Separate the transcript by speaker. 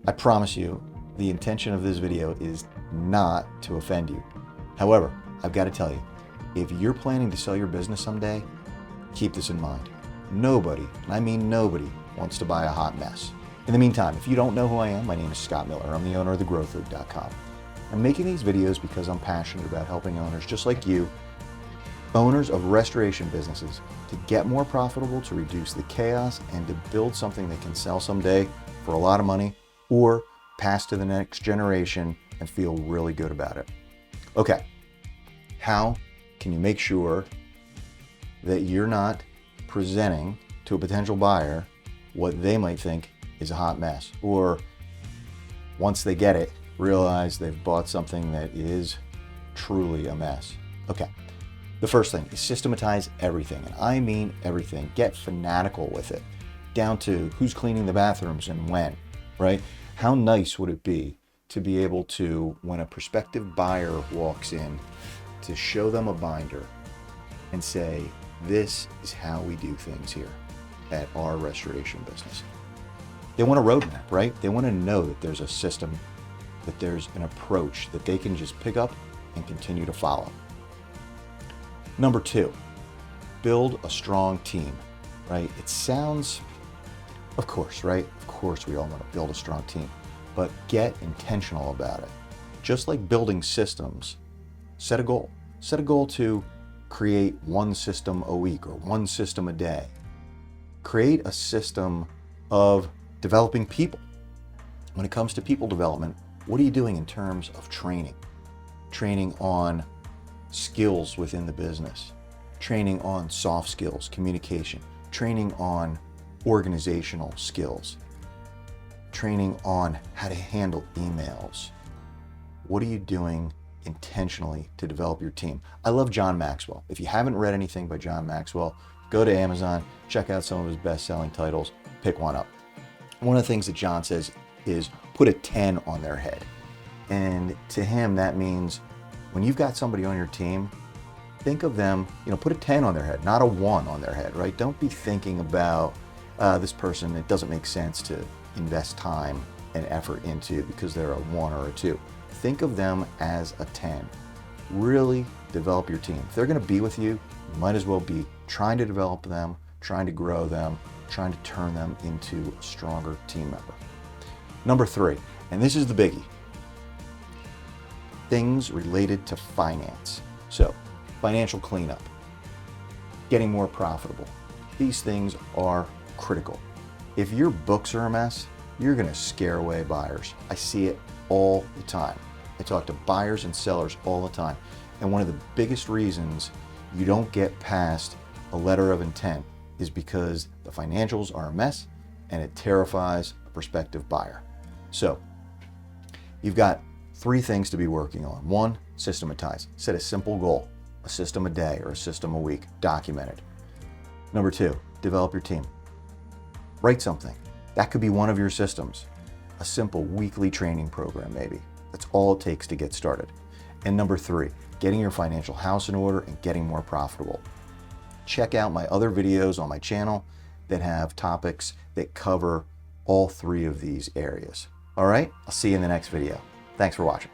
Speaker 1: I promise you, the intention of this video is not to offend you. However, I've got to tell you, if you're planning to sell your business someday, keep this in mind. Nobody, and I mean nobody, wants to buy a hot mess. In the meantime, if you don't know who I am, my name is Scott Miller. I'm the owner of thegrowthleague.com. I'm making these videos because I'm passionate about helping owners just like you, owners of restoration businesses, to get more profitable, to reduce the chaos, and to build something they can sell someday for a lot of money or pass to the next generation and feel really good about it. Okay, how can you make sure that you're not presenting to a potential buyer what they might think is a hot mess, or once they get it, realize they've bought something that is truly a mess? Okay, the first thing is systematize everything, and I mean everything. Get fanatical with it, down to who's cleaning the bathrooms and when, right? How nice would it be to be able to, when a prospective buyer walks in, to show them a binder and say, this is how we do things here at our restoration business. They want a roadmap, right? They want to know that there's a system, that there's an approach that they can just pick up and continue to follow. Number two, build a strong team, right? It sounds, of course, right? Of course we all want to build a strong team, but get intentional about it. Just like building systems, set a goal. Set a goal to create one system a week or one system a day. Create a system of developing people. When it comes to people development, what are you doing in terms of training? Training on skills within the business, training on soft skills, communication, training on organizational skills, training on how to handle emails. What are you doing intentionally to develop your team? I love John Maxwell. If you haven't read anything by John Maxwell, go to Amazon, check out some of his best-selling titles, pick one up. One of the things that John says is put a 10 on their head. And to him, that means when you've got somebody on your team, think of them, put a 10 on their head, not a 1 on their head, right? Don't be thinking about this person, it doesn't make sense to invest time and effort into because they're a 1 or a 2. Think of them as a 10. Really develop your team. If they're going to be with you, you might as well be trying to develop them, trying to grow them, trying to turn them into a stronger team member. Number 3, and this is the biggie, things related to finance. So, financial cleanup, getting more profitable. These things are critical. If your books are a mess, you're going to scare away buyers. I see it all the time. I talk to buyers and sellers all the time. And one of the biggest reasons you don't get past a letter of intent is because the financials are a mess and it terrifies a prospective buyer. So you've got 3 things to be working on. 1, systematize. Set a simple goal, a system a day or a system a week. Document it. Number 2, develop your team. Write something. That could be one of your systems. A simple weekly training program maybe. That's all it takes to get started. And number 3, getting your financial house in order and getting more profitable. Check out my other videos on my channel that have topics that cover all 3 of these areas. All right, I'll see you in the next video. Thanks for watching.